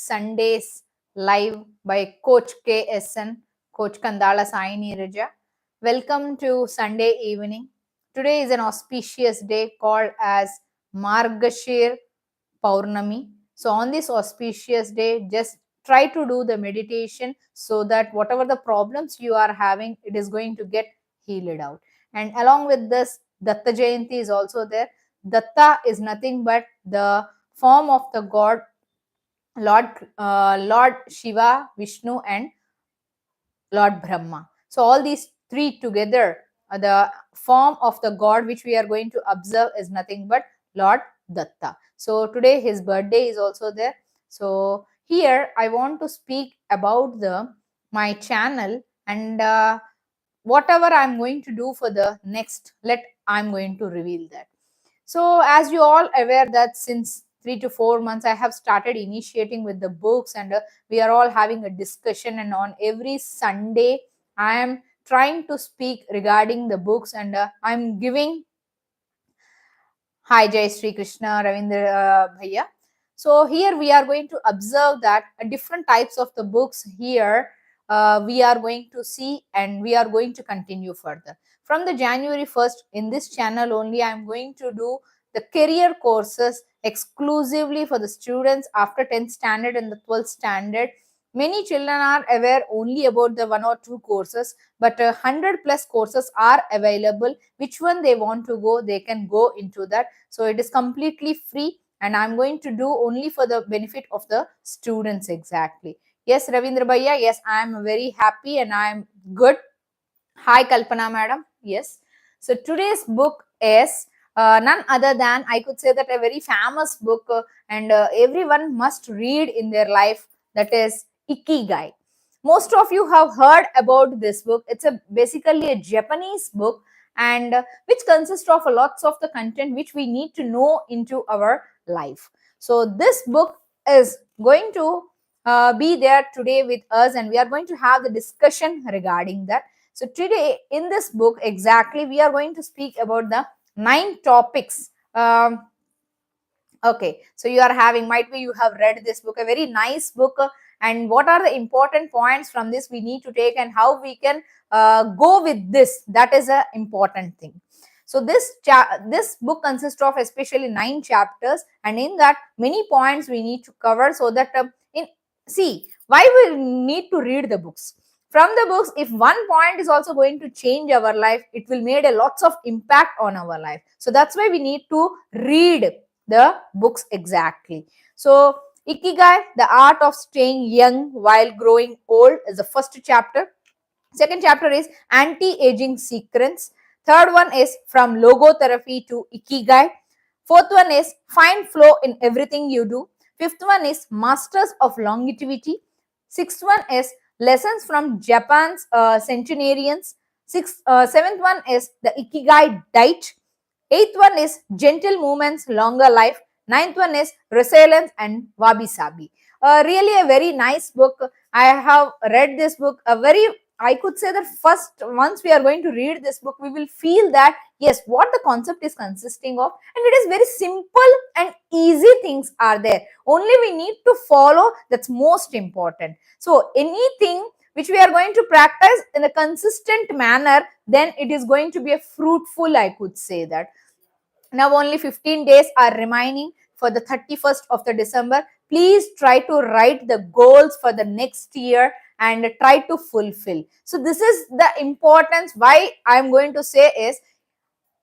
Sundays live by Coach KSN, Coach Kandala Sai Neeraja. Welcome to Sunday evening. Today is an auspicious day called as Margashir Paurnami. So on this auspicious day, just try to do the meditation so that whatever the problems you are having, it is going to get healed out. And along with this, Datta Jayanti is also there. Datta is nothing but the form of the god Lord Shiva, Vishnu, and Lord Brahma. So all these three together, the form of the god which we are going to observe is nothing but Lord Datta. So today his birthday is also there. So here I want to speak about my channel and whatever I'm going to do for the next, I'm going to reveal that. So as you all aware that since 3 to 4 months I have started initiating with the books, and we are all having a discussion, and on every Sunday I am trying to speak regarding the books, and I'm giving Hi Jai Sri Krishna Ravindra Bhaiya. So here we are going to observe that different types of the books here we are going to see, and we are going to continue further. From the January 1st in this channel only, I am going to do the career courses exclusively for the students after 10th standard and the 12th standard. Many children are aware only about the 1 or 2 courses, but 100 plus courses are available. Which one they want to go, they can go into that. So it is completely free, and I'm going to do only for the benefit of the students exactly. Yes, Ravindra Bhaiya, yes, I am very happy and I am good. Hi, Kalpana madam. Yes. So today's book is none other than, I could say that, a very famous book, and everyone must read in their life. That is Ikigai. Most of you have heard about this book. It's basically a Japanese book, and which consists of lots of the content which we need to know into our life. So this book is going to be there today with us, and we are going to have the discussion regarding that. So today in this book exactly we are going to speak about the 9 topics. Okay, so you are having, might be you have read this book, a very nice book, and what are the important points from this we need to take, and how we can go with this, that is a important thing. So this book consists of especially 9 chapters, and in that many points we need to cover, so that see why we need to read the books. From the books, if one point is also going to change our life, it will make a lots of impact on our life. So that's why we need to read the books exactly. So Ikigai, the art of staying young while growing old, is the first chapter. Second chapter is anti-aging secrets. Third one is from logotherapy to Ikigai. Fourth one is find flow in everything you do. Fifth one is masters of longevity. Sixth one is lessons from Japan's centenarians. Seventh one is the Ikigai diet. Eighth one is gentle movements, longer life. Ninth one is resilience and wabi sabi. Really a very nice book. I have read this book. I could say that first, once we are going to read this book, we will feel that yes, what the concept is consisting of, and it is very simple and easy things are there. Only we need to follow. That's most important. So anything which we are going to practice in a consistent manner, then it is going to be a fruitful, I could say that. Now only 15 days are remaining for the 31st of the December. Please try to write the goals for the next year and try to fulfill. So this is the importance. Why I am going to say is,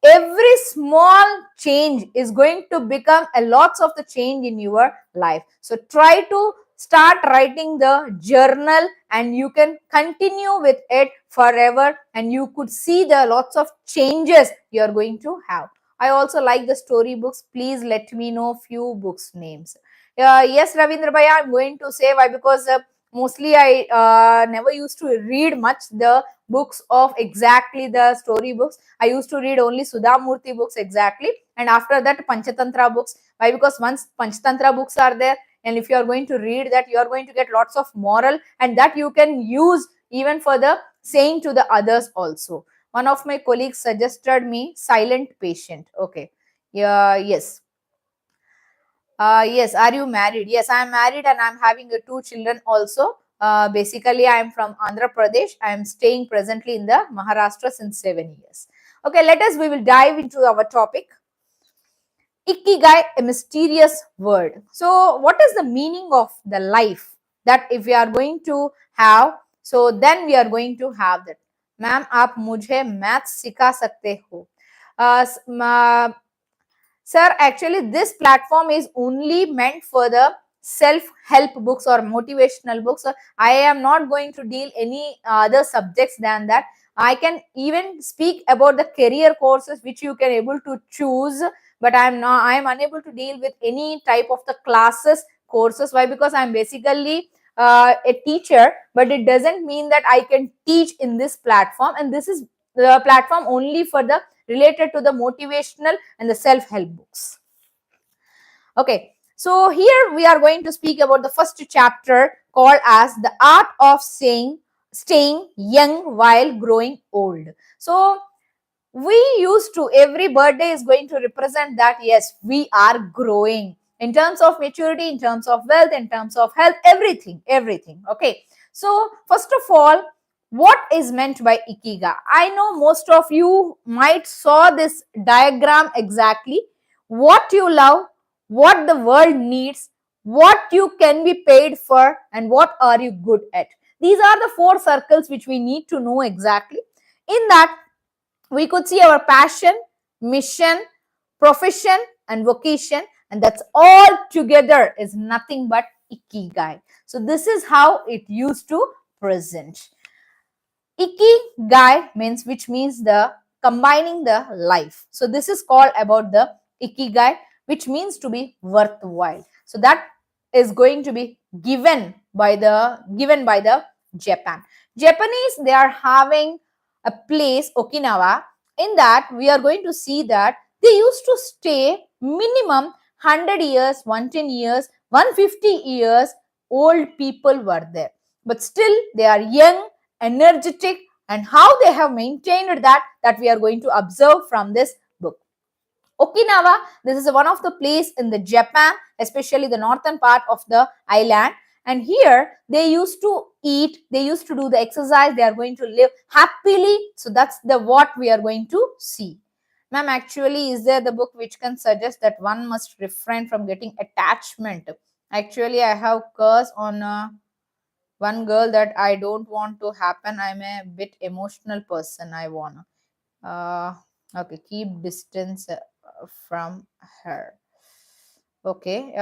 every small change is going to become a lots of the change in your life. So try to start writing the journal, and you can continue with it forever, and you could see the lots of changes you are going to have. I also like the story books. Please let me know few books names. Yes, Ravindra Bhaiya, I'm going to say why, because mostly I never used to read much the books of exactly the story books. I used to read only Sudha Murthy books exactly, and after that Panchatantra books. Why? Because once Panchatantra books are there, and if you are going to read that, you are going to get lots of moral, and that you can use even for the saying to the others also. One of my colleagues suggested me Silent Patient. Okay. Yeah, yes. Yes, are you married? Yes, I am married and I'm having two children also. Basically, I am from Andhra Pradesh. I am staying presently in the Maharashtra since 7 years. Okay, we will dive into our topic. Ikigai, a mysterious word. So, what is the meaning of the life that if we are going to have, so then we are going to have that. Ma'am, आप मुझे math सिखा सकते हो? Sir, actually, this platform is only meant for the self-help books or motivational books. So I am not going to deal any other subjects than that. I can even speak about the career courses which you can able to choose, but I am unable to deal with any type of the classes courses. Why? Because I'm basically a teacher, but it doesn't mean that I can teach in this platform, and this is the platform only for the related to the motivational and the self-help books. Okay, so here we are going to speak about the first chapter called as the art of staying young while growing old. So we used to, every birthday is going to represent that yes, we are growing in terms of maturity, in terms of wealth, in terms of health, everything. Okay, so first of all, what is meant by ikigai? I know most of you might saw this diagram exactly. What you love, what the world needs, what you can be paid for, and what are you good at. These are the four circles which we need to know exactly. In that, we could see our passion, mission, profession, and vocation, and that's all together is nothing but ikigai. So this is how it used to present. Ikigai means, which means the combining the life. So this is called about the ikigai, which means to be worthwhile. So that is going to be given by the Japan. Japanese, they are having a place, Okinawa. In that, we are going to see that they used to stay minimum 100 years, 110 years, 150 years. Old people were there, but still they are young, energetic, and how they have maintained that we are going to observe from this book. Okinawa, this is one of the place in the Japan, especially the northern part of the island. And here they used to eat, they used to do the exercise, they are going to live happily. So that's the what we are going to see. Ma'am, actually, is there the book which can suggest that one must refrain from getting attachment? Actually, I have curse on one girl that I don't want to happen. I'm a bit emotional person. I wanna. Uh, okay, keep distance from her. Okay.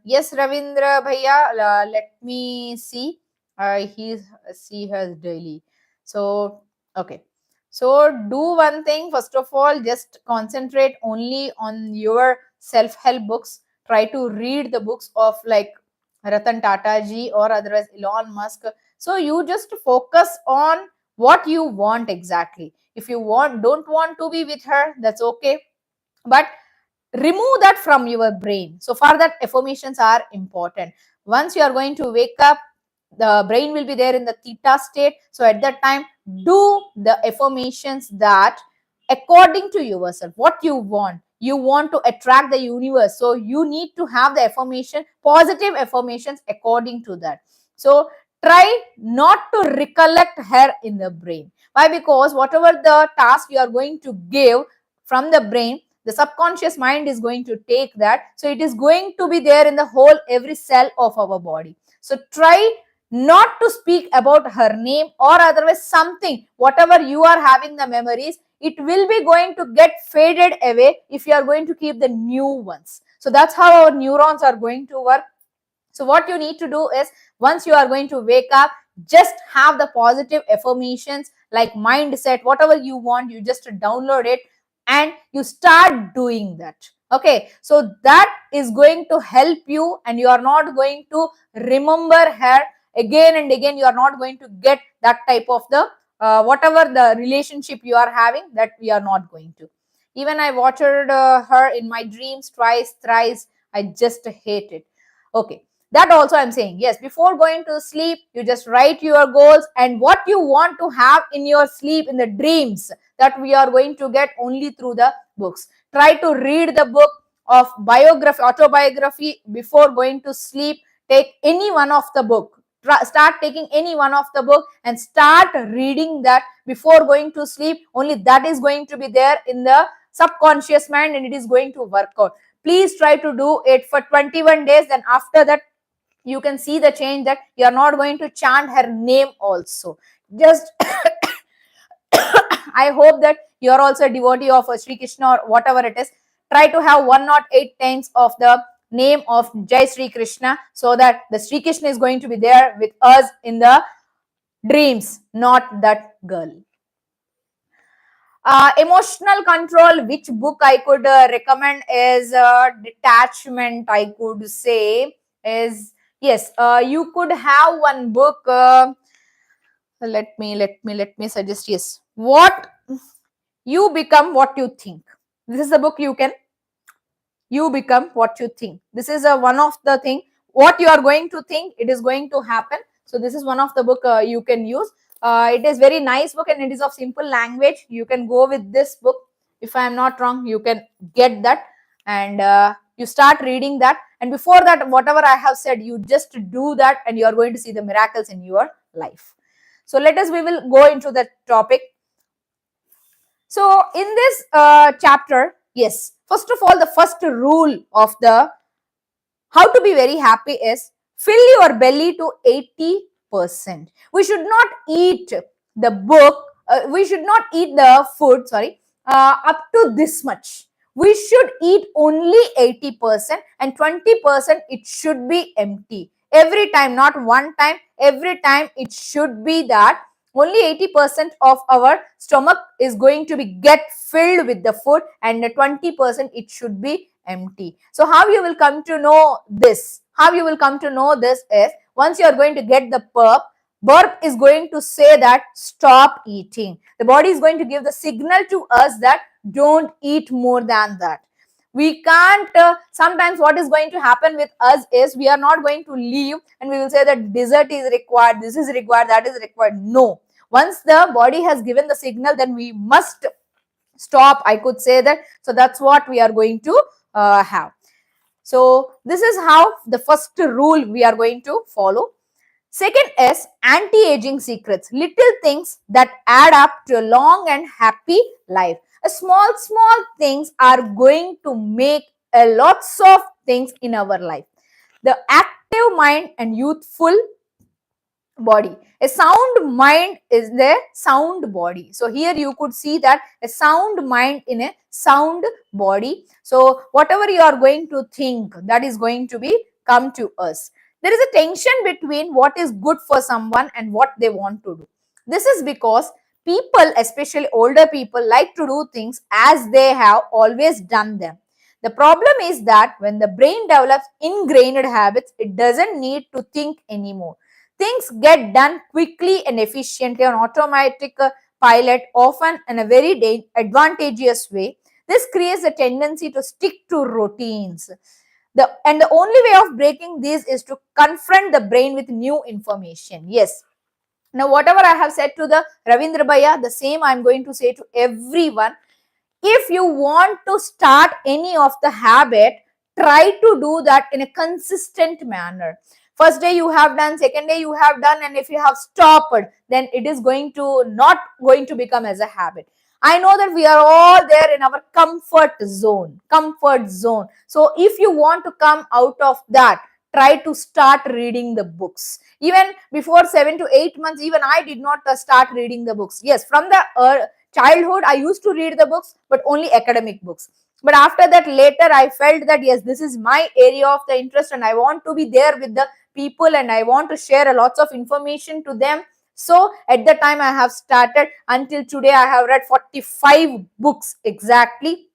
Yes, Ravindra Bhaiya, let me see. He see her daily. So, okay. So, do one thing. First of all, just concentrate only on your self-help books. Try to read the books of like Ratan Tata ji or otherwise Elon Musk. So, you just focus on what you want exactly. If you don't want to be with her, that's okay. But remove that from your brain. So for that, affirmations are important. Once you are going to wake up, the brain will be there in the theta state. So at that time, do the affirmations that according to yourself, what you want. You want to attract the universe, so you need to have the affirmation, positive affirmations according to that. So try not to recollect her in the brain. Why? Because whatever the task you are going to give from the brain, the subconscious mind is going to take that. So it is going to be there in the whole every cell of our body. So try not to speak about her name or otherwise something, whatever you are having the memories, it will be going to get faded away if you are going to keep the new ones. So that's how our neurons are going to work. So what you need to do is, once you are going to wake up, just have the positive affirmations like mindset, whatever you want, you just download it and you start doing that. Okay, so that is going to help you, and you are not going to remember her again and again. You are not going to get that type of the whatever the relationship you are having, that we are not going to. Even I watched her in my dreams twice, thrice. I just hate it. Okay, that also I'm saying, yes, before going to sleep, you just write your goals and what you want to have in your sleep, in the dreams, that we are going to get only through the books. Try to read the book of biography, autobiography before going to sleep, take any one of the book. Start taking any one of the book and start reading that before going to sleep. Only that is going to be there in the subconscious mind and it is going to work out. Please try to do it for 21 days. Then after that, you can see the change that you are not going to chant her name also. Just I hope that you are also a devotee of Sri Krishna or whatever it is. Try to have 108 times of the name of Jai Sri Krishna, so that the Sri Krishna is going to be there with us in the dreams, not that girl. Emotional control, which book I could recommend is Detachment, I could say is, yes, you could have one book, let me suggest, yes, What You Become What You Think. This is the book you become what you think. This is one of the thing, what you are going to think, it is going to happen. So this is one of the book you can use. It is very nice book and it is of simple language. You can go with this book. If I am not wrong, you can get that and you start reading that, and before that, whatever I have said, you just do that and you are going to see the miracles in your life. So we will go into the topic. So in this chapter, yes, first of all, the first rule of the how to be very happy is fill your belly to 80%. We should not eat the book, we should not eat the food, up to this much. We should eat only 80% and 20% it should be empty. Every time, not one time, every time it should be that only 80% of our stomach is going to be get filled with the food and 20% it should be empty. So how you will come to know this? How you will come to know this is once you are going to get the burp is going to say that stop eating. The body is going to give the signal to us that don't eat more than that. We can't, sometimes what is going to happen with us is we are not going to leave and we will say that dessert is required, this is required, that is required. No. Once the body has given the signal, then we must stop, I could say that. So that's what we are going to have. So this is how the first rule we are going to follow. Second is anti-aging secrets, little things that add up to a long and happy life. Small things are going to make a lots of things in our life. The active mind and youthful body. A sound mind is the sound body. So here you could see that a sound mind in a sound body. So whatever you are going to think, that is going to be come to us. There is a tension between what is good for someone and what they want to do. This is because people, especially older people, like to do things as they have always done them. The problem is that when the brain develops ingrained habits, it doesn't need to think anymore. Things get done quickly and efficiently on automatic pilot, often in a very advantageous way. This creates a tendency to stick to routines. The only way of breaking this is to confront the brain with new information. Yes. Now, whatever I have said to the Ravindra Bhaiya, the same I am going to say to everyone. If you want to start any of the habit, try to do that in a consistent manner. First day you have done, second day you have done, and if you have stopped, then it is not going to become as a habit. I know that we are all there in our comfort zone. So if you want to come out of that, try to start reading the books. Even before 7 to 8 months, even I did not start reading the books. Yes, from the childhood, I used to read the books, but only academic books. But after that, later, I felt that, yes, this is my area of the interest and I want to be there with the people and I want to share a lots of information to them. So at the time I have started, until today I have read 45 books exactly,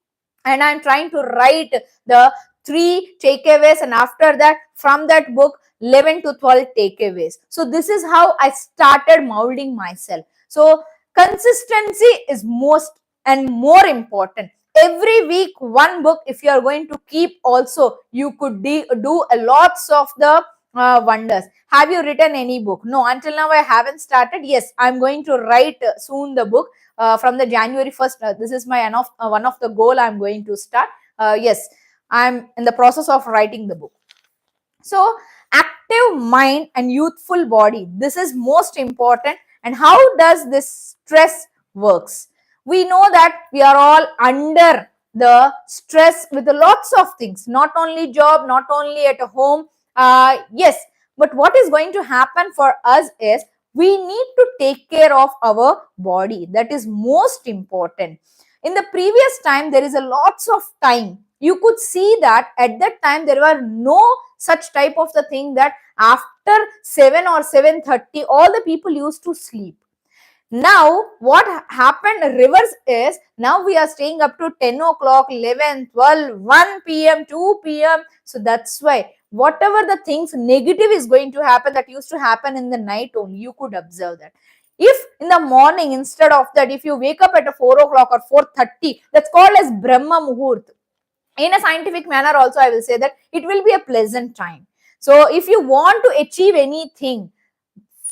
and I'm trying to write the 3 takeaways, and after that, from that book, 11 to 12 takeaways. So this is how I started molding myself. So consistency is most and more important. Every week one book, if you are going to keep, also you could do a lots of the wonders. Have you written any book? No, until now I haven't started. Yes, I'm going to write soon the book from the January 1st. This is my one of the goal I'm going to start. Yes, I'm in the process of writing the book. So active mind and youthful body, this is most important. And how does this stress works? We know that we are all under the stress with lots of things, not only job, not only at home. Yes, but what is going to happen for us is we need to take care of our body. That is most important. In the previous time, there is a lots of time. You could see that at that time there were no such type of the thing that after 7 or 7:30 all the people used to sleep. Now what happened reverse is, now we are staying up to 10 o'clock, 11, 12, 1 p.m, 2 p.m. So that's why whatever the things negative is going to happen, that used to happen in the night only, you could observe that. If in the morning, instead of that, if you wake up at a 4 o'clock or 4:30, that's called as Brahma Muhurt. In a scientific manner also, I will say that it will be a pleasant time. So if you want to achieve anything,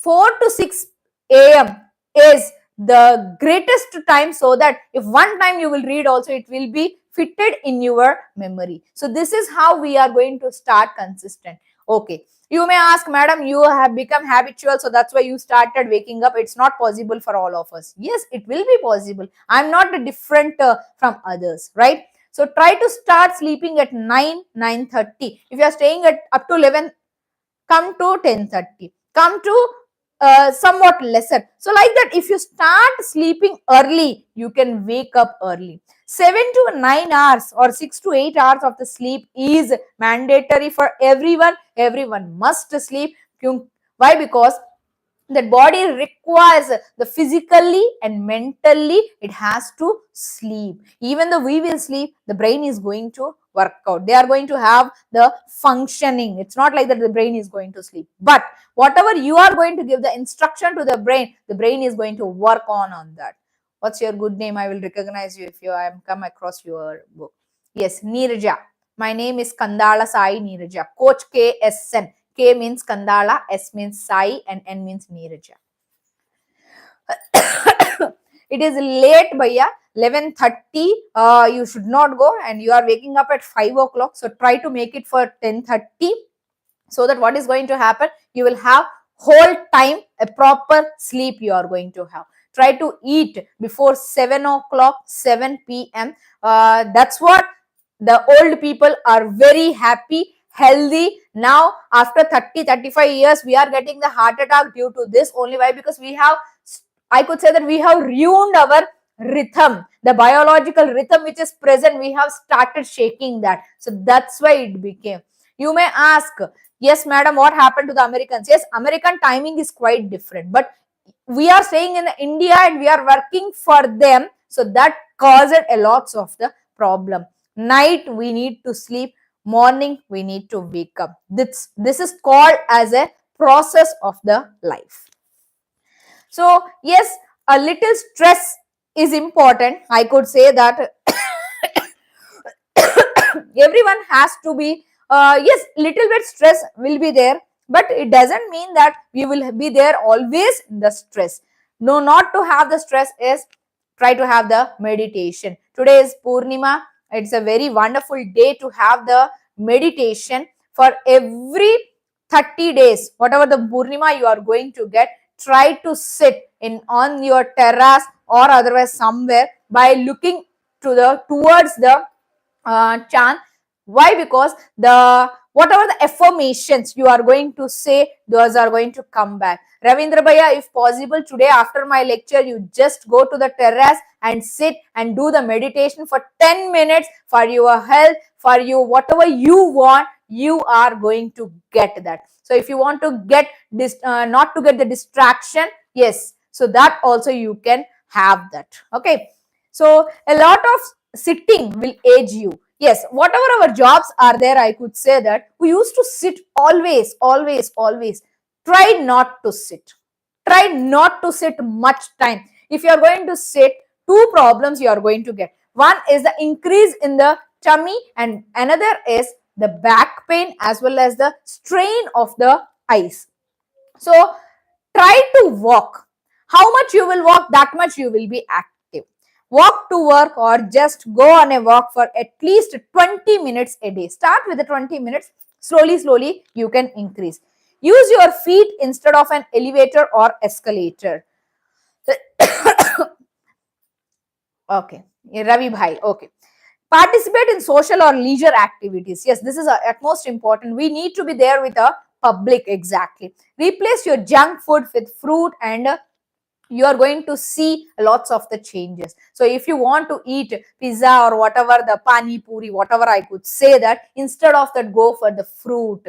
4 to 6 a.m. is the greatest time, so that if one time you will read also, it will be fitted in your memory. So this is how we are going to start consistent. Okay, you may ask, madam, you have become habitual, so that's why you started waking up. It's not possible for all of us. Yes, it will be possible. I'm not different from others, right? So try to start sleeping at 9, 9:30. If you are staying at up to 11, come to 10:30. Come to somewhat lesser. So like that, if you start sleeping early, you can wake up early. 7 to 9 hours or 6 to 8 hours of the sleep is mandatory for everyone. Everyone must sleep. Why? Because that body requires the physically and mentally, it has to sleep. Even though we will sleep, the brain is going to work out. They are going to have the functioning. It's not like that the brain is going to sleep, but whatever you are going to give the instruction to the brain is going to work on that. What's your good name? I will recognize you if you I am come across your book. Yes, Neeraja. My name is Kandala Sai Neeraja. Coach KSN. K means Kandala, S means Sai, and N means Neeraja. It is late, Bhaiya. 11:30. You should not go, and you are waking up at 5 o'clock. So try to make it for 10:30. So that what is going to happen? You will have whole time a proper sleep you are going to have. Try to eat before 7 o'clock, 7 p.m. That's what the old people are very happy, healthy. Now after 30, 35 years, we are getting the heart attack due to this only. Why? Because we have, I could say that we have ruined our rhythm, the biological rhythm which is present, we have started shaking that. So that's why it became. You may ask, yes madam, what happened to the Americans? Yes, American timing is quite different, but we are staying in India and we are working for them, so that caused a lots of the problem. Night we need to sleep, morning we need to wake up. This is called as a process of the life. So yes, a little stress is important. I could say that everyone has to be, yes, little bit stress will be there, but it doesn't mean that we will be there always in the stress. No, not to have the stress is try to have the meditation. Today is Purnima. It's a very wonderful day to have the meditation. For every 30 days, whatever the Purnima you are going to get, try to sit in on your terrace or otherwise somewhere by looking to the towards the chant. Why? Because the whatever the affirmations you are going to say, those are going to come back. Ravindra Bhaiya, if possible, today after my lecture, you just go to the terrace and sit and do the meditation for 10 minutes for your health, for you, whatever you want, you are going to get that. So if you want to get this, not to get the distraction, yes, so that also you can have that. Okay. So a lot of sitting will age you. Yes, whatever our jobs are there, I could say that we used to sit always, always, always. Try not to sit. Try not to sit much time. If you are going to sit, two problems you are going to get. One is the increase in the tummy, and another is the back pain as well as the strain of the eyes. So try to walk. How much you will walk, that much you will be active. walk to work, or just go on a walk for at least 20 minutes a day. Start with the 20 minutes. Slowly you can increase. Use your feet instead of an elevator or escalator. Okay, Ravi Bhai. Okay. Participate in social or leisure activities. Yes, this is at most important. We need to be there with the public. Exactly. Replace your junk food with fruit, and you are going to see lots of the changes. So if you want to eat pizza or whatever, the pani puri, whatever I could say, that instead of that, go for the fruit.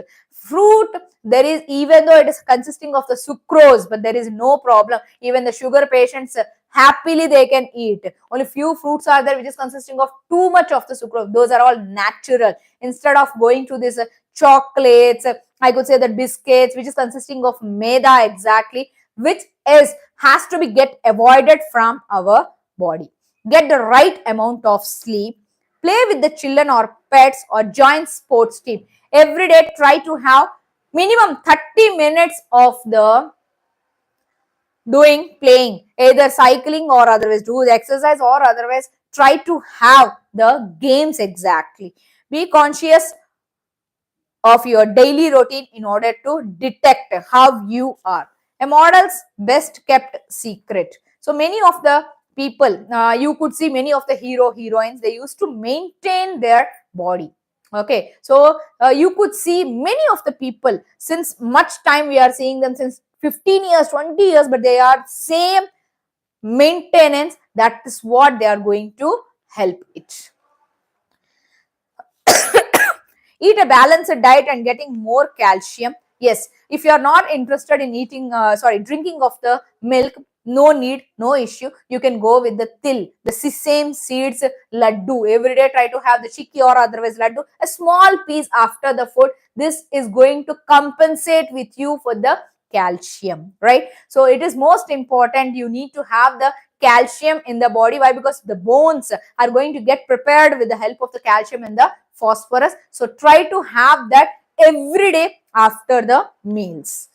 There is, even though it is consisting of the sucrose, but there is no problem. Even the sugar patients, happily they can eat. Only few fruits are there which is consisting of too much of the sucrose. Those are all natural. Instead of going to this chocolates, I could say that biscuits which is consisting of maida, exactly, which is has to be get avoided from our body. Get the right amount of sleep. Play with the children or pets, or join sports team. Every day try to have minimum 30 minutes of the playing, either cycling or otherwise do the exercise, or otherwise try to have the games. Exactly. Be conscious of your daily routine in order to detect how you are. A model's best kept secret. So many of the people, you could see many of the heroines, they used to maintain their body. Okay, so you could see many of the people, since much time we are seeing them since 15 years, 20 years, but they are same maintenance. That is what they are going to help it. Eat a balanced diet and getting more calcium. Yes, if you are not interested in drinking of the milk, no need, no issue. You can go with the til, the sesame seeds laddu. Every day try to have the chikki or otherwise laddu, a small piece after the food. This is going to compensate with you for the calcium, right? So it is most important, you need to have the calcium in the body. Why? Because the bones are going to get prepared with the help of the calcium and the phosphorus. So try to have that every day after the meals.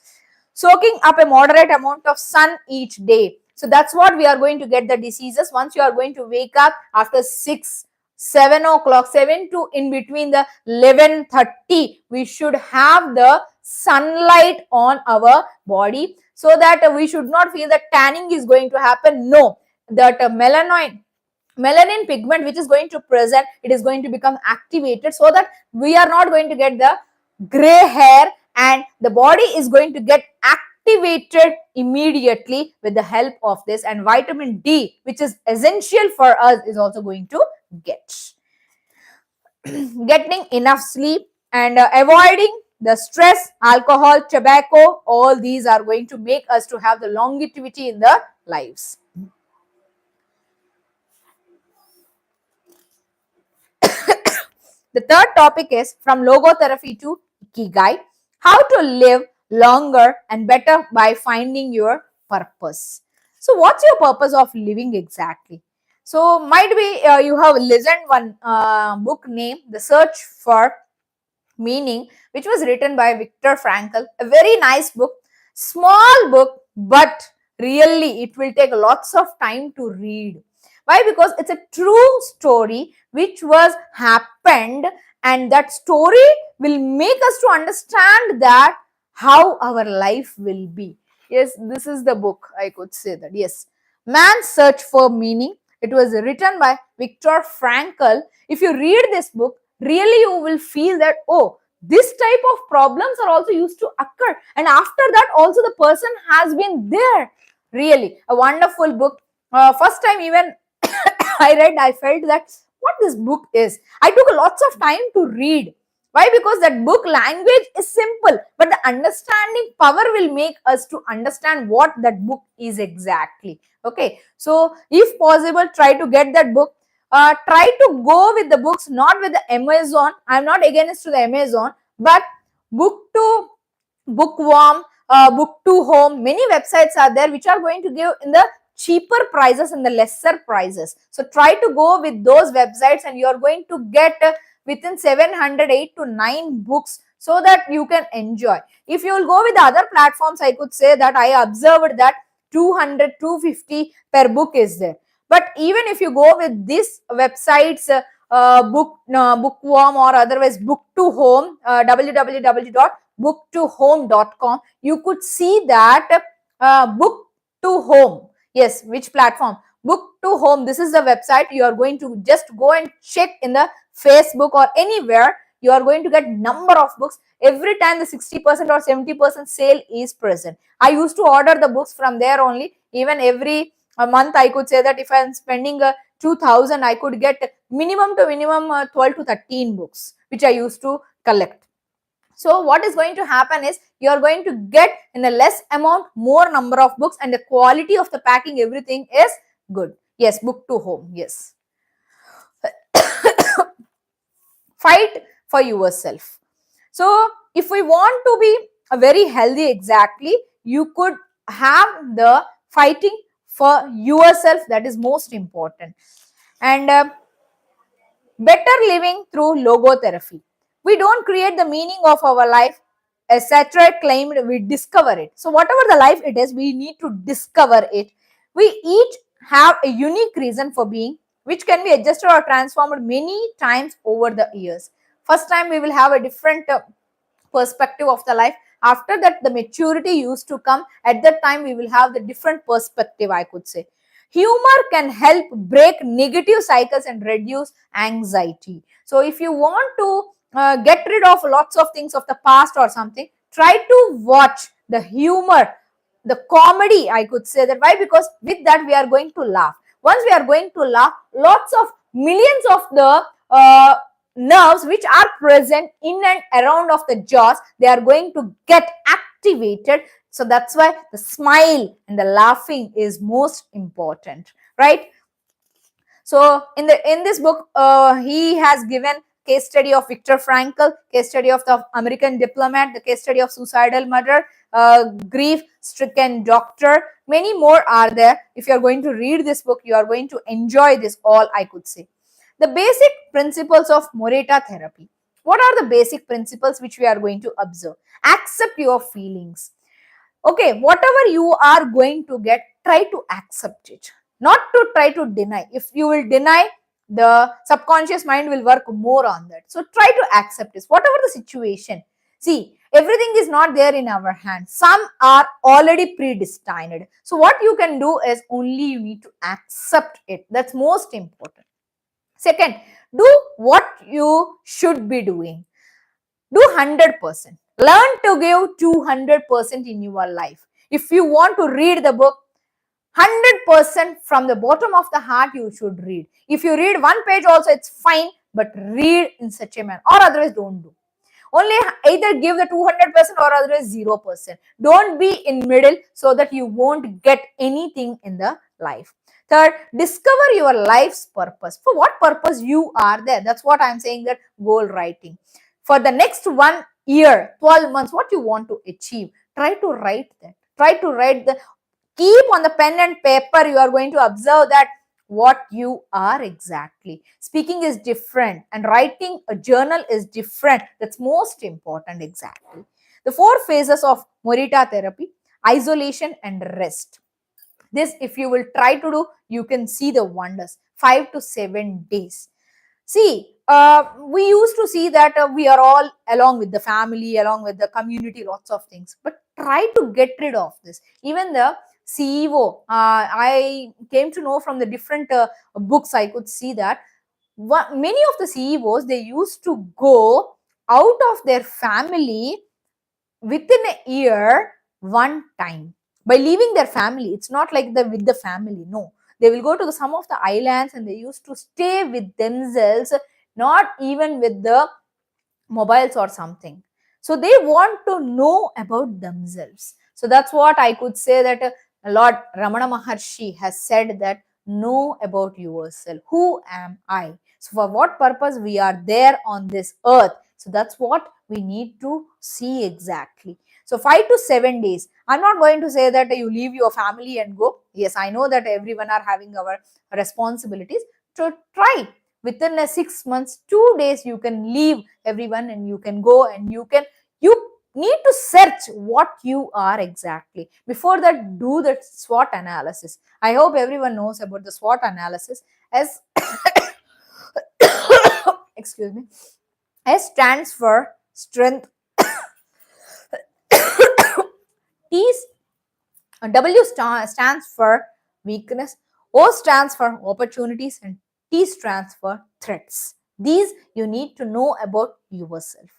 Soaking up a moderate amount of sun each day. So that's what we are going to get the diseases. Once you are going to wake up after 7 o'clock, 7 to in between the 11:30, we should have the sunlight on our body, so that we should not feel that tanning is going to happen. No, that melanin pigment which is going to present, it is going to become activated, so that we are not going to get the gray hair, and the body is going to get activated immediately with the help of this. And vitamin D, which is essential for us, is also going to get. Getting enough sleep and avoiding the stress, alcohol, tobacco, all these are going to make us to have the longevity in the lives. The third topic is from logotherapy to Ikigai, how to live longer and better by finding your purpose. So what's your purpose of living exactly? So might be you have listened one book named The Search for Meaning, which was written by Viktor Frankl. A very nice book, small book, but really it will take lots of time to read. Why? Because it's a true story which was happened, and that story will make us to understand that how our life will be. Yes, this is the book, I could say that. Yes, Man's Search for Meaning. It was written by Viktor Frankl. If you read this book, really you will feel that, oh, this type of problems are also used to occur, and after that also the person has been there. Really a wonderful book. First time even I read, I felt that what this book is. I took lots of time to read. Why? Because that book language is simple, but the understanding power will make us to understand what that book is exactly. Okay, so if possible, try to get that book. Try to go with the books, not with the Amazon. I'm not against to the Amazon, but book to bookworm, book to home, many websites are there which are going to give in the cheaper prices and the lesser prices. So try to go with those websites, and you are going to get within 700, 8 to 9 books, so that you can enjoy. If you will go with the other platforms, I could say that I observed that 200, 250 per book is there. But even if you go with these websites, bookworm or otherwise book to home, www.booktohome.com, you could see that book to home. Yes, which platform? Book to home. This is the website. You are going to just go and check in the Facebook or anywhere. You are going to get number of books. Every time the 60% or 70% sale is present. I used to order the books from there only. Even every a month, I could say that if I am spending 2000, I could get minimum to minimum 12 to 13 books, which I used to collect. So what is going to happen is you are going to get in a less amount more number of books, and the quality of the packing, everything is good. Yes, book to home. Yes. Fight for yourself. So if we want to be a very healthy, exactly, you could have the fighting for yourself. That is most important. And better living through logotherapy. We don't create the meaning of our life. As Sartre claimed, we discover it. So whatever the life it is, we need to discover it. We each have a unique reason for being, which can be adjusted or transformed many times over the years. First time we will have a different perspective of the life. After that, the maturity used to come. At that time, we will have the different perspective, I could say. Humor can help break negative cycles and reduce anxiety. So if you want to get rid of lots of things of the past or something, try to watch the humor, the comedy, I could say that. Why? Because with that we are going to laugh. Once we are going to laugh, lots of millions of the nerves which are present in and around of the jaws, they are going to get activated. So that's why the smile and the laughing is most important, right? So in this book, he has given case study of Viktor Frankl, case study of the American diplomat, the case study of suicidal murder, grief-stricken doctor. Many more are there. If you are going to read this book, you are going to enjoy this all, I could say. The basic principles of Morita therapy. What are the basic principles which we are going to observe? Accept your feelings. Okay, whatever you are going to get, try to accept it, not to try to deny. If you will deny, the subconscious mind will work more on that. So try to accept this, whatever the situation. See, everything is not there in our hands. Some are already predestined. So what you can do is only you need to accept it. That's most important. Second, do what you should be doing. Do 100%. Learn to give 200% in your life. If you want to read the book, 100% from the bottom of the heart you should read. If you read one page also, it's fine, but read in such a manner, or otherwise don't do. Only either give the 200% or otherwise 0%. Don't be in middle so that you won't get anything in the life. Third, discover your life's purpose. For what purpose you are there? That's what I'm saying, that goal writing. For the next 1 year, 12 months, what you want to achieve, try to write that. Try to write the, keep on the pen and paper. You are going to observe that what you are exactly. Speaking is different and writing a journal is different. That's most important, exactly. The 4 phases of Morita therapy: isolation and rest. This, if you will try to do, you can see the wonders. 5 to 7 days. See, we used to see that we are all along with the family, along with the community, lots of things. But try to get rid of this. Even the CEO, I came to know from the different books, I could see that many of the CEOs, they used to go out of their family within a year one time by leaving their family. It's not like the with the family, no. They will go to some of the islands and they used to stay with themselves, not even with the mobiles or something. So they want to know about themselves. So that's what I could say, that Lord Ramana Maharshi has said, that know about yourself. Who am I? So for what purpose we are there on this earth? So that's what we need to see exactly. So 5 to 7 days. I'm not going to say that you leave your family and go. Yes, I know that everyone are having our responsibilities. So try within a 6 months, 2 days, you can leave everyone and you can go and you need to search what you are exactly. Before that, do the SWOT analysis. I hope everyone knows about the SWOT analysis. As excuse me, S stands for strength, T stands for weakness, O stands for opportunities, and T stands for threats. These you need to know about yourself.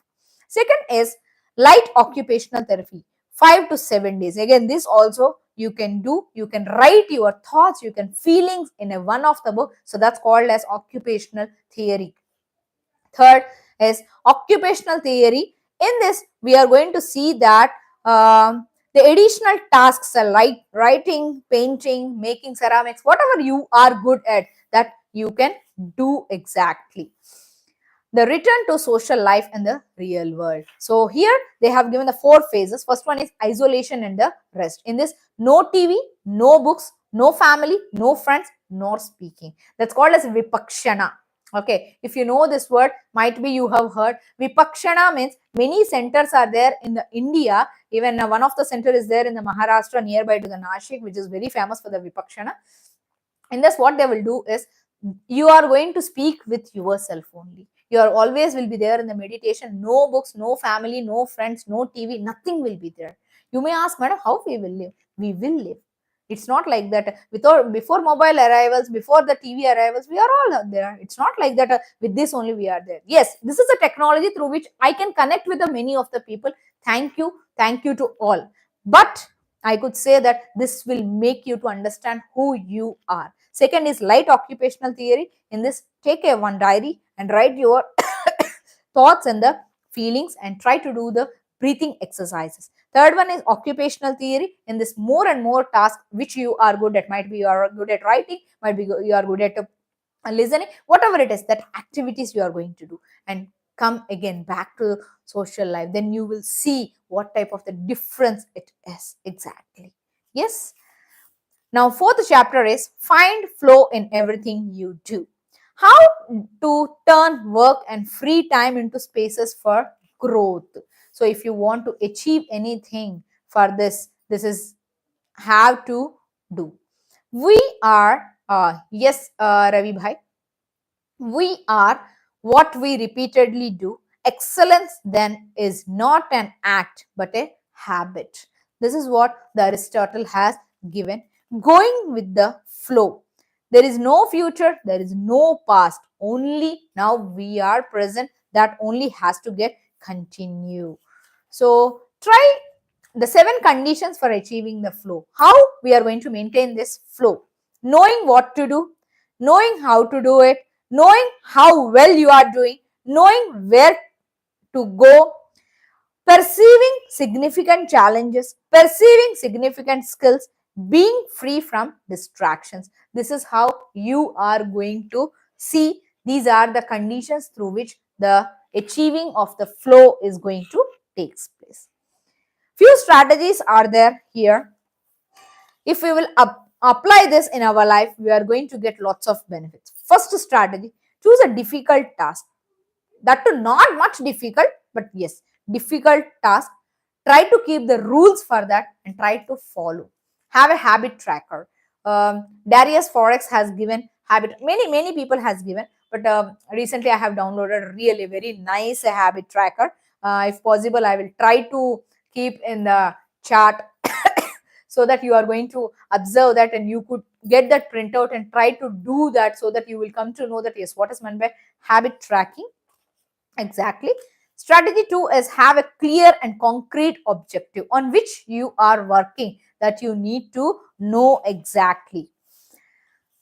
Second is light occupational therapy, 5 to 7 days. Again, this also you can do. You can write your thoughts, you can feelings in a one of the book. So that's called as occupational theory. Third is occupational theory. In this, we are going to see that the additional tasks are like writing, painting, making ceramics, whatever you are good at, that you can do exactly. The return to social life in the real world. So here they have given the 4 phases. First one is isolation and the rest. In this, no TV, no books, no family, no friends, nor speaking. That's called as vipakshana. Okay, if you know this word, might be you have heard. Vipakshana means many centers are there in the India. Even one of the center is there in the Maharashtra nearby to the Nashik, which is very famous for the vipakshana. In this, what they will do is you are going to speak with yourself only. You are always will be there in the meditation. No books, no family, no friends, no TV, nothing will be there. You may ask, madam, how we will live? We will live. It's not like that without before mobile arrivals, before the TV arrivals, we are all there. It's not like that with this only we are there. Yes, this is a technology through which I can connect with the many of the people. Thank you to all. But I could say that this will make you to understand who you are. Second is light occupational theory. In this, take a one diary and write your thoughts and the feelings and try to do the breathing exercises. Third one is occupational theory. In this, more and more tasks which you are good at, might be you are good at writing, might be you are good at listening, whatever it is, that activities you are going to do, and come again back to social life. Then you will see what type of the difference it is exactly. Yes. Now, fourth chapter is find flow in everything you do. How to turn work and free time into spaces for growth. So, if you want to achieve anything for this, this is have to do. We are, yes, Ravi Bhai, we are what we repeatedly do. Excellence then is not an act but a habit. This is what the Aristotle has given. Going with the flow. There is no future, there is no past. Only now we are present. That only has to get continue. So try the 7 conditions for achieving the flow. How we are going to maintain this flow? Knowing what to do, knowing how to do it, knowing how well you are doing, knowing where to go, perceiving significant challenges, perceiving significant skills, being free from distractions. This is how you are going to see. These are the conditions through which the achieving of the flow is going to take place. Few strategies are there here. If we will apply this in our life, we are going to get lots of benefits. First strategy, choose a difficult task. That too not much difficult, but yes, difficult task. Try to keep the rules for that and try to follow. Have a habit tracker. Darius Forex has given habit, many people has given, but recently I have downloaded really very nice habit tracker. If possible, I will try to keep in the chart so that you are going to observe that and you could get that printout and try to do that, so that you will come to know that yes, what is meant by habit tracking exactly. Strategy 2 is have a clear and concrete objective on which you are working, that you need to know exactly.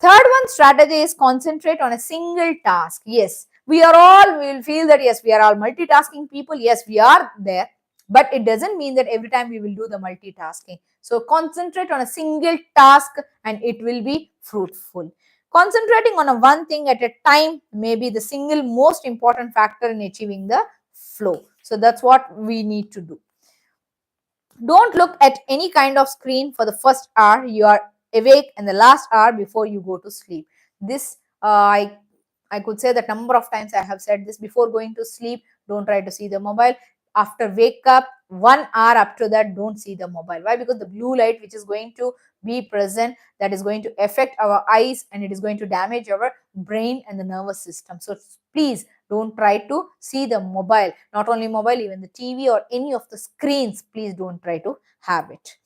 Third one strategy is concentrate on a single task. Yes, we will feel that yes, we are all multitasking people. Yes, we are there, but it doesn't mean that every time we will do the multitasking. So concentrate on a single task and it will be fruitful. Concentrating on a one thing at a time may be the single most important factor in achieving the flow. So that's what we need to do. Don't look at any kind of screen for the first hour you are awake and the last hour before you go to sleep. This I could say that number of times I have said this. Before going to sleep, don't try to see the mobile. after wake up 1 hour up to that, don't see the mobile. Why? Because the blue light which is going to be present, that is going to affect our eyes, and it is going to damage our brain and the nervous system. So please don't try to see the mobile. Not only mobile, even the TV or any of the screens, please don't try to have it.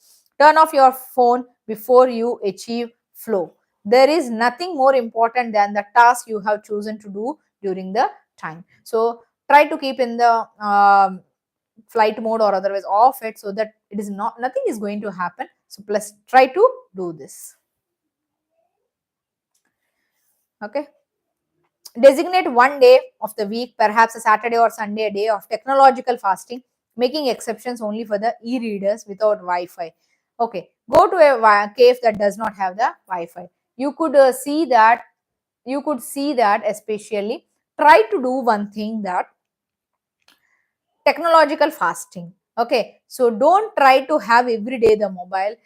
Turn off your phone before you achieve flow. There is nothing more important than the task you have chosen to do during the time. So try to keep in the flight mode or otherwise off it, so that it is not, nothing is going to happen. So plus try to do this. Okay. Designate one day of the week, perhaps a Saturday or Sunday, a day of technological fasting, making exceptions only for the e-readers without Wi-Fi. Okay, go to a cave that does not have the Wi-Fi. You could see that. You could see that especially. Try to do one thing, that technological fasting. Okay, so don't try to have every day the mobile,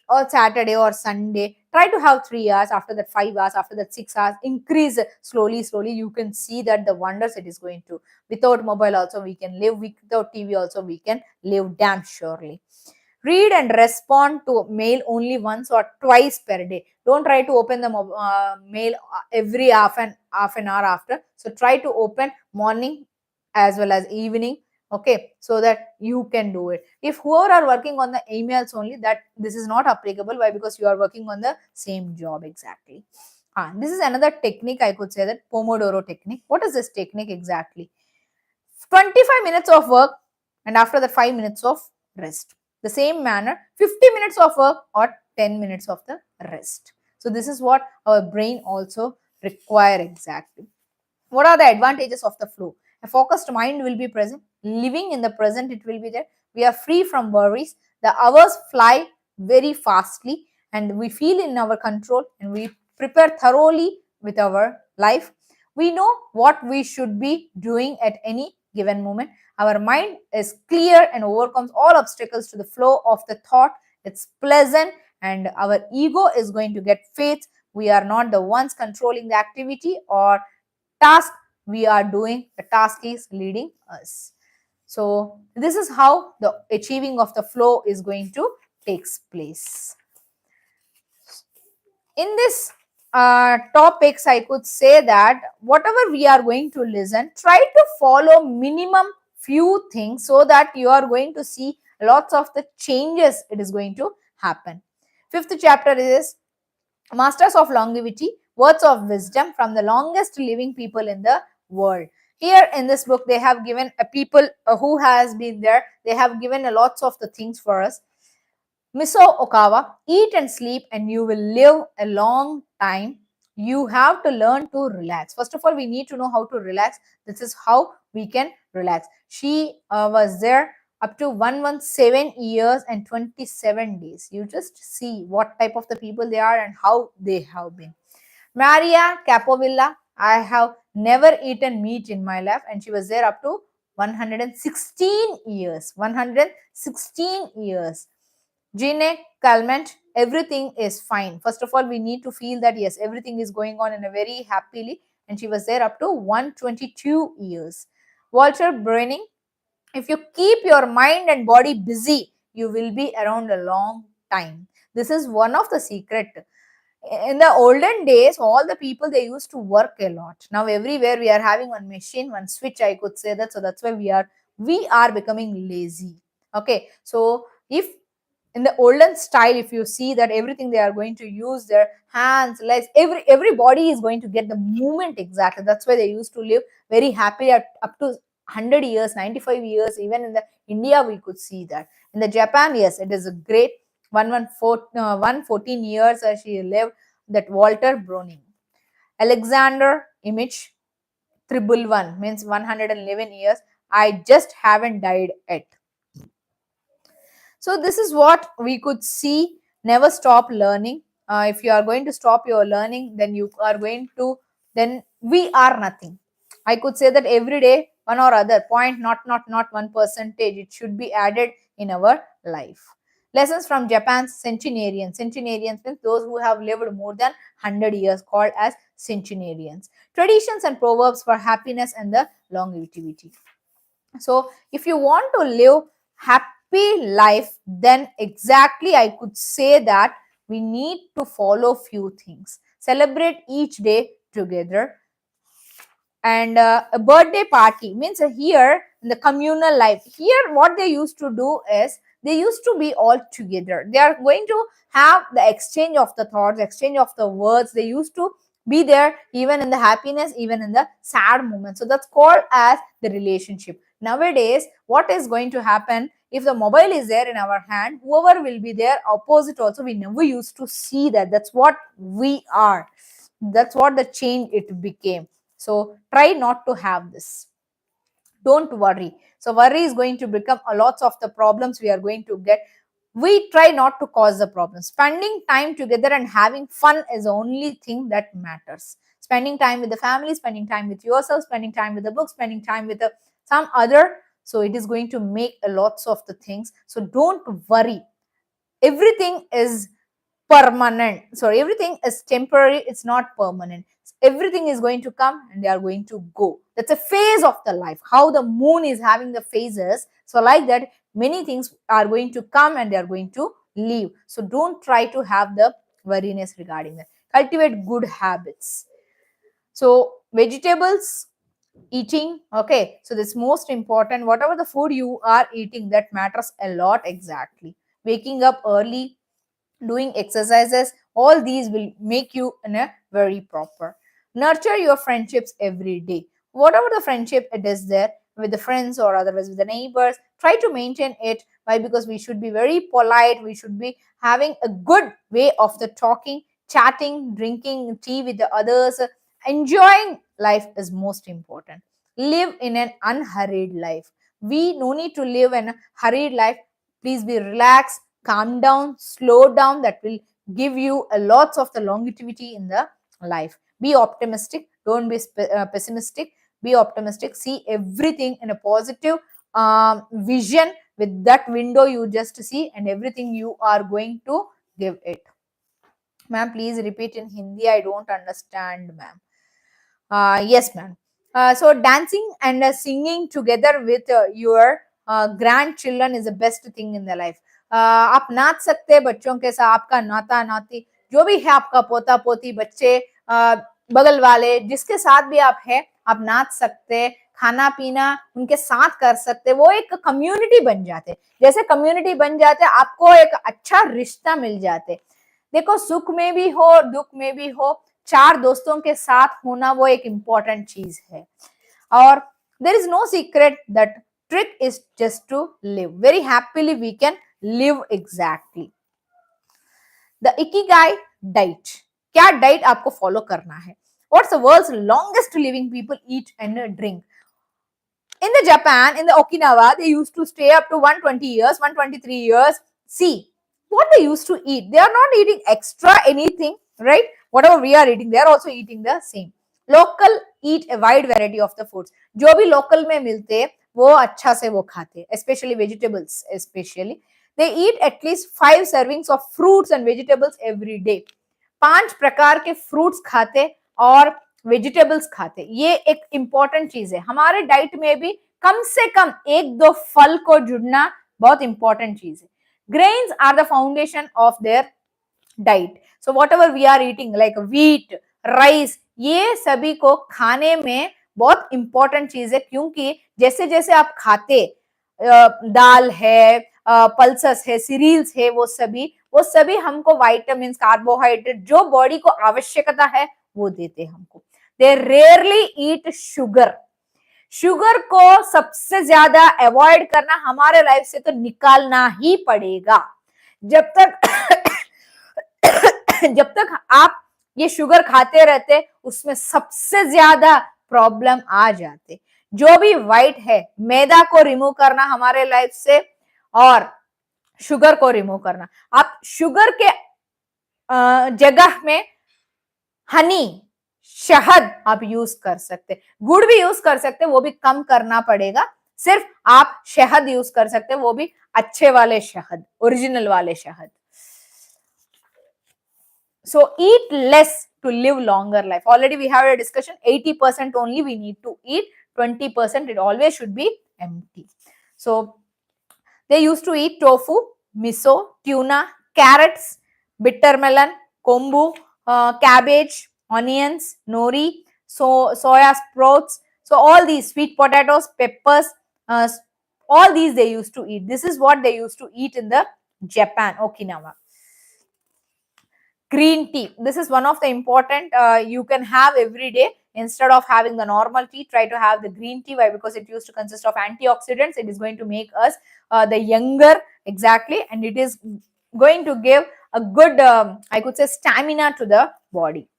or Saturday or Sunday. Try to have 3 hours, after that 5 hours, after that 6 hours. Increase slowly, slowly. You can see that the wonders it is going to. Without mobile also we can live, without TV also we can live damn surely. Read and respond to mail only once or twice per day. Don't try to open the mail every half an hour after. So try to open morning as well as evening. Okay, so that you can do it. If whoever are working on the emails only, that this is not applicable. Why? Because you are working on the same job exactly. This is another technique, I could say, that Pomodoro technique. What is this technique exactly? 25 minutes of work, and after that 5 minutes of rest. The same manner, 50 minutes of work or 10 minutes of the rest. So this is what our brain also require exactly. What are the advantages of the flow? A focused mind will be present. Living in the present, it will be there. We are free from worries. The hours fly very fastly, and we feel in our control, and we prepare thoroughly with our life. We know what we should be doing at any given moment. Our mind is clear and overcomes all obstacles to the flow of the thought. It's pleasant, and our ego is going to get faith. We are not the ones controlling the activity or task we are doing. The task is leading us. So this is how the achieving of the flow is going to takes place. In this topics, I could say that whatever we are going to listen, try to follow minimum few things, so that you are going to see lots of the changes it is going to happen. Fifth chapter is Masters of Longevity, Words of Wisdom from the longest living people in the world. Here in this book, they have given a people who has been there. They have given a lots of the things for us. Miso Okawa, eat and sleep and you will live a long time. You have to learn to relax. First of all, we need to know how to relax. This is how we can relax. She was there up to 117 years and 27 days. You just see what type of the people they are and how they have been. Maria Capovilla, I have never eaten meat in my life, and she was there up to 116 years. 116 years. Gene Calment, everything is fine. First of all, we need to feel that yes, everything is going on in a very happily, and she was there up to 122 years. Walter Brenning, if you keep your mind and body busy, you will be around a long time. This is one of the secret. In the olden days, all the people, they used to work a lot. Now everywhere we are having one machine, one switch, I could say that. So that's why we are becoming lazy. Okay, so if in the olden style, if you see that everything they are going to use their hands, legs, everybody is going to get the movement exactly. That's why they used to live very happily at up to 100 years, 95 years. Even in the India, we could see that. In the Japan, yes, it is a great 114 years she lived, that Walter Browning. Alexander Image, triple one, means 111 years. I just haven't died yet. So this is what we could see. Never stop learning. If you are going to stop your learning, then you are going to, then we are nothing. I could say that every day, one or other point, not 1%, it should be added in our life. Lessons from Japan's centenarians. Centenarians means those who have lived more than 100 years, called as centenarians. Traditions and proverbs for happiness and the longevity. So if you want to live happy life, then exactly I could say that we need to follow few things. Celebrate each day together. And a birthday party means here in the communal life, here what they used to do is they used to be all together. They are going to have the exchange of the thoughts, exchange of the words. They used to be there even in the happiness, even in the sad moments. So that's called as the relationship. Nowadays what is going to happen, if the mobile is there in our hand, whoever will be there opposite also, we never used to see that. That's what we are. That's what the change it became. So try not to have this. Don't worry. So worry is going to become a lots of the problems we are going to get. We try not to cause the problem. Spending time together and having fun is the only thing that matters. Spending time with the family, spending time with yourself, spending time with the book, spending time with some other. So it is going to make a lots of the things. So don't worry. Everything is permanent. So everything is temporary, it's not permanent. Everything is going to come and they are going to go. That's a phase of the life. How the moon is having the phases. So like that, many things are going to come and they are going to leave. So don't try to have the worriness regarding that. Cultivate good habits. So vegetables eating, okay, so this most important. Whatever the food you are eating, that matters a lot. Exactly. Waking up early, doing exercises, all these will make you in a very proper. Nurture your friendships every day. Whatever the friendship it is there with the friends or otherwise with the neighbors, try to maintain it. Why? Because we should be very polite, we should be having a good way of the talking, chatting, drinking tea with the others, enjoying life is most important. Live in an unhurried life. We no need to live in a hurried life. Please be relaxed, calm down, slow down. That will give you a lots of the longevity in the life. Be optimistic, don't be pessimistic. Be optimistic, see everything in a positive vision. With that window you just see, and everything you are going to give it. Ma'am, please repeat in Hindi, I don't understand, ma'am. Yes, ma'am. So dancing and singing together with your grandchildren is the best thing in the life. आप नाच सकते हैं बच्चों के साथ, आपका नाता नाती जो भी है, आपका पोता पोती, बच्चे, बगल वाले, जिसके साथ भी आप है, आप नाच सकते हैं, खाना पीना उनके साथ कर सकते हैं. वो एक कम्युनिटी बन जाते. जैसे कम्युनिटी बन जाते, आपको एक अच्छा रिश्ता मिल जाते. देखो, सुख में भी हो, दुख में भी हो, चार दोस्तों के साथ होना वो एक इम्पोर्टेंट चीज है. और there is no secret, that trick is just to live very happily. We can live exactly. The ikigai diet. क्या डाइट आपको फॉलो करना है? What's the world's longest living people eat and drink? In the Japan, in the Okinawa, they used to stay up to 120 years, 123 years. See, what they used to eat. They are not eating extra anything, right? Whatever we are eating, they are also eating the same. Local eat a wide variety of the foods. जो भी local में मिलते, वो अच्छा से वो खाते, especially vegetables, especially. They eat at least 5 servings of fruits and vegetables every day. 5 प्रकार के fruits खाते और वेजिटेबल्स खाते. ये एक इंपॉर्टेंट चीज है. हमारे डाइट में भी कम से कम 1-2 फल को जुड़ना बहुत इंपॉर्टेंट चीज है. Grains are the foundation of their diet. So whatever we are eating like wheat, rice, ये सभी को खाने में बहुत इंपॉर्टेंट चीज है. क्योंकि जैसे जैसे आप खाते, दाल है, पल्सेस है, सीरियल्स है, वो सभी हमको वाइटामिन, कार्बोहाइड्रेट जो बॉडी को आवश्यकता है वो देते हमको. दे रेयरली ईट शुगर. शुगर को सबसे ज्यादा अवॉइड करना, हमारे लाइफ से तो निकालना ही पड़ेगा. जब तक आप ये शुगर खाते रहते, उसमें सबसे ज्यादा प्रॉब्लम आ जाते. जो भी व्हाइट है, मैदा को रिमूव करना हमारे लाइफ से, और शुगर को रिमूव करना. आप शुगर के जगह में हनी, शहद आप यूज कर सकते. गुड़ भी यूज कर सकते, वो भी कम करना पड़ेगा. सिर्फ आप शहद यूज कर सकते, वो भी अच्छे वाले शहद, ओरिजिनल वाले शहद. So eat less to live longer life. Already we have a discussion. 80% only we need to eat. 20% it always should be empty. So they used to eat tofu, miso, tuna, carrots, bitter melon, kombu, cabbage, onions, nori, soya sprouts. So all these sweet potatoes, peppers, uh, all these they used to eat. This is what they used to eat in the Japan, Okinawa. Green tea. This is one of the important you can have every day. Instead of having the normal tea, try to have the green tea. Why? Because it used to consist of antioxidants. It is going to make us the younger, exactly, and it is going to give a good, I could say, stamina to the body.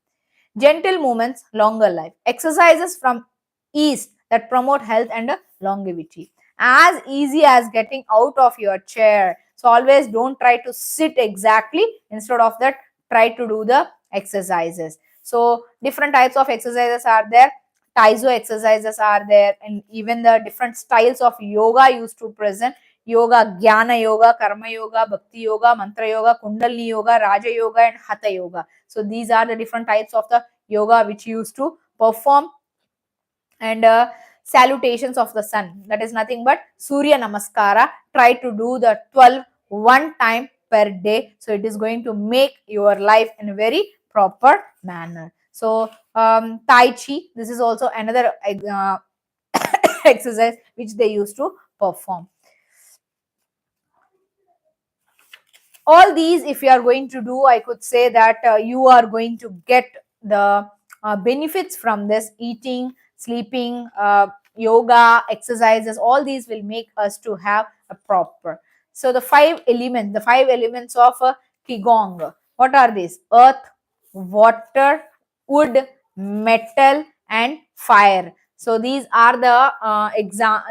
Gentle movements, longer life. Exercises from east that promote health and longevity. As easy as getting out of your chair. So always don't try to sit exactly. Instead of that, try to do the exercises. So different types of exercises are there. Taizo exercises are there, and even the different styles of yoga used to present. Yoga, Jnana Yoga, Karma Yoga, Bhakti Yoga, Mantra Yoga, Kundalini Yoga, Raja Yoga, and Hatha Yoga. So these are the different types of the yoga which used to perform. And salutations of the sun, that is nothing but Surya Namaskara. Try to do the 12 one time per day. So it is going to make your life in a very proper manner. So Tai Chi, this is also another exercise which they used to perform. All these, if you are going to do, I could say that you are going to get the benefits from this. Eating, sleeping, yoga, exercises, all these will make us to have a proper. So the five elements of Qigong, what are these? Earth, water, wood, metal, and fire. So these are the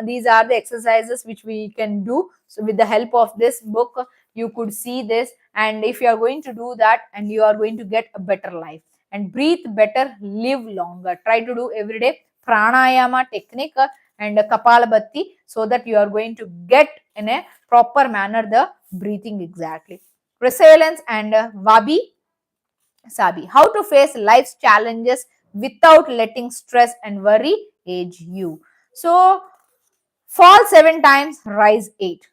these are the exercises which we can do. So with the help of this book, you could see this, and if you are going to do that, and you are going to get a better life and breathe better, live longer. Try to do every day pranayama technique and kapalabhati, so that you are going to get in a proper manner the breathing exactly. Resilience and wabi sabi, how to face life's challenges without letting stress and worry age you. So fall 7 times, rise 8.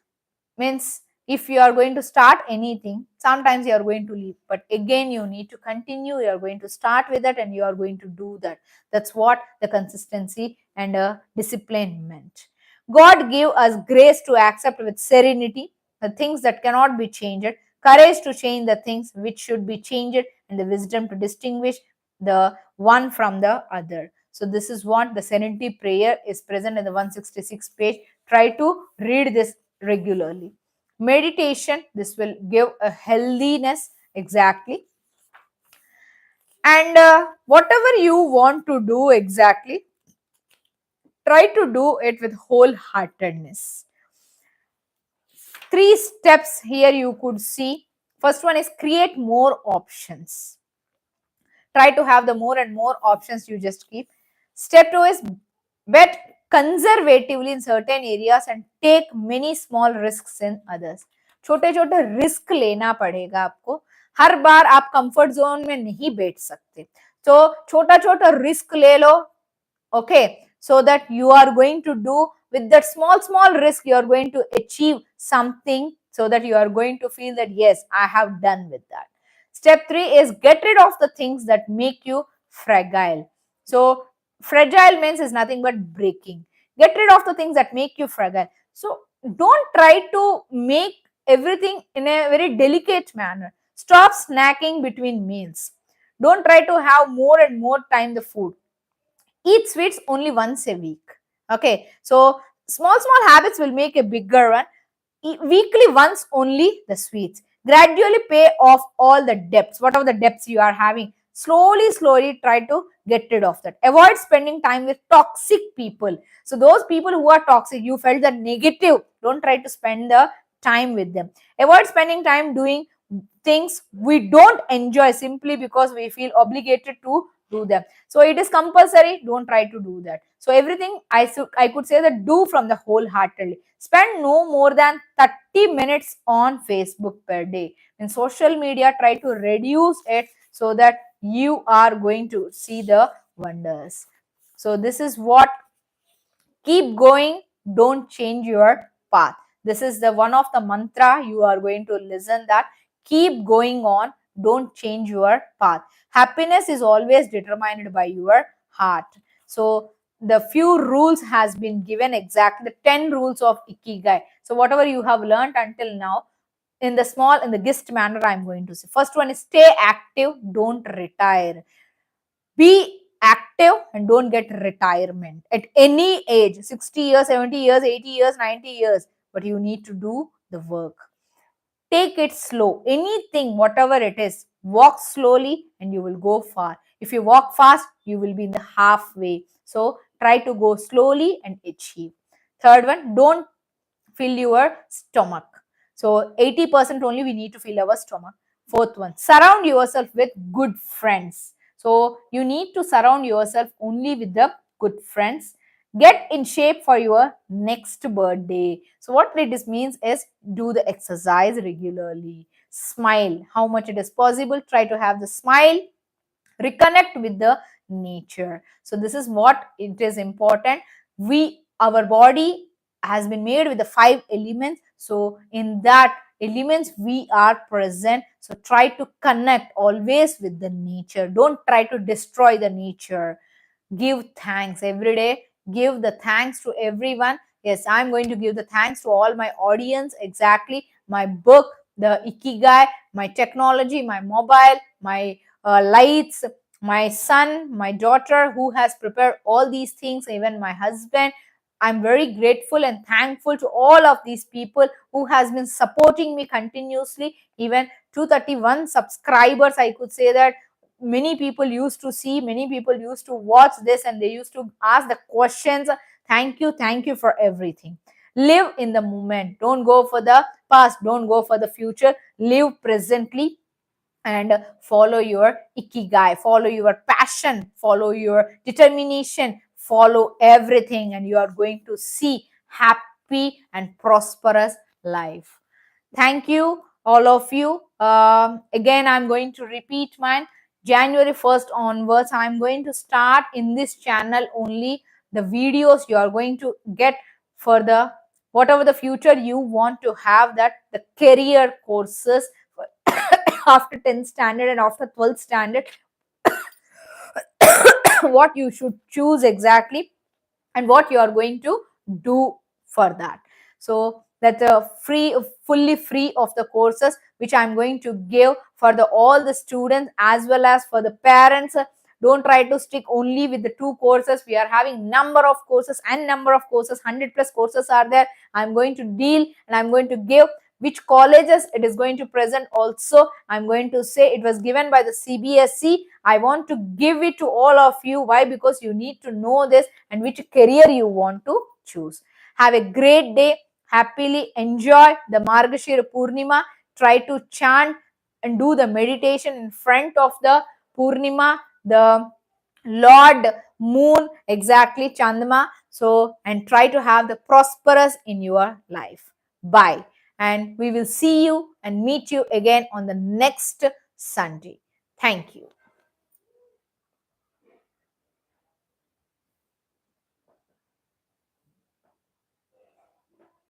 Means if you are going to start anything, sometimes you are going to leave, but again you need to continue. You are going to start with that, and you are going to do that. That's what the consistency and discipline meant. God gave us grace to accept with serenity the things that cannot be changed, courage to change the things which should be changed, and the wisdom to distinguish the one from the other. So this is what the serenity prayer is present in the 166 page. Try to read this regularly. Meditation, this will give a healthiness, exactly. And whatever you want to do exactly, try to do it with wholeheartedness. 3 steps here you could see. First one is create more options. Try to have the more and more options you just keep. Step 2 is bet conservatively in certain areas and take many small risks in others. छोटे छोटे risk लेना पड़ेगा आपको. हर बार आप comfort zone में नहीं बैठ सकते. तो छोटा छोटा रिस्क ले लो. Okay, so that you are going to do with that small risk, you are going to achieve something, so that you are going to feel that yes, I have done with that. Step 3 is get rid of the things that make you fragile. So fragile means is nothing but breaking. Get rid of the things that make you fragile. So don't try to make everything in a very delicate manner. Stop snacking between meals. Don't try to have more and more time the food. Eat sweets only once a week. Okay, so small habits will make a bigger one. Eat weekly once only the sweets. Gradually pay off all the debts, whatever the debts you are having. Slowly try to get rid of that. Avoid spending time with toxic people. So those people who are toxic, you felt that negative, don't try to spend the time with them. Avoid spending time doing things we don't enjoy simply because we feel obligated to do them. So it is compulsory, don't try to do that. So everything I could say that do from the wholeheartedly. Spend no more than 30 minutes on Facebook per day. In social media, try to reduce it, so that you are going to see the wonders. So this is what, keep going, don't change your path. This is the one of the mantra you are going to listen, that keep going on, don't change your path. Happiness is always determined by your heart. So the few rules has been given, exactly the 10 rules of Ikigai. So whatever you have learned until now, in the gist manner, I'm going to say. First one is stay active, don't retire. Be active and don't get retirement at any age, 60 years, 70 years, 80 years, 90 years, but you need to do the work. Take it slow. Anything, whatever it is, walk slowly and you will go far. If you walk fast, you will be in the halfway. So try to go slowly and achieve. Third one, don't fill your stomach. So 80% only we need to fill our stomach. Fourth one, surround yourself with good friends. So you need to surround yourself only with the good friends. Get in shape for your next birthday. So what this means is, do the exercise regularly. Smile how much it is possible. Try to have the smile. Reconnect with the nature. So this is what it is important. Our body has been made with the 5 elements. So in that elements we are present. So try to connect always with the nature. Don't try to destroy the nature. Give thanks every day. Give the thanks to everyone. Yes, I'm going to give the thanks to all my audience. Exactly. My book, the Ikigai, my technology, my mobile, my lights, my son, my daughter, who has prepared all these things, even my husband. I'm very grateful and thankful to all of these people who has been supporting me continuously. Even 231 subscribers, I could say that. Many people used to see, many people used to watch this, and they used to ask the questions. Thank you for everything. Live in the moment. Don't go for the past, don't go for the future. Live presently and follow your Ikigai, follow your passion, follow your determination, follow everything, and you are going to see happy and prosperous life. Thank you, all of you. Again, I'm going to repeat mine. January 1st onwards, I'm going to start in this channel only the videos you are going to get for the whatever the future you want to have, that the career courses after 10th standard and after 12th standard, what you should choose exactly and what you are going to do for that. So that's fully free of the courses which I'm going to give for the all the students as well as for the parents. Don't try to stick only with the 2 courses. We are having number of courses and number of courses, 100 plus courses are there. I'm going to deal and I'm going to give which colleges it is going to present. Also, I'm going to say it was given by the CBSE. I want to give it to all of you. Why? Because you need to know this and which career you want to choose. Have a great day. Happily enjoy the Margashira Purnima. Try to chant and do the meditation in front of the Purnima, the Lord Moon, exactly Chandama. So, and try to have the prosperous in your life. Bye. And we will see you and meet you again on the next Sunday. Thank you.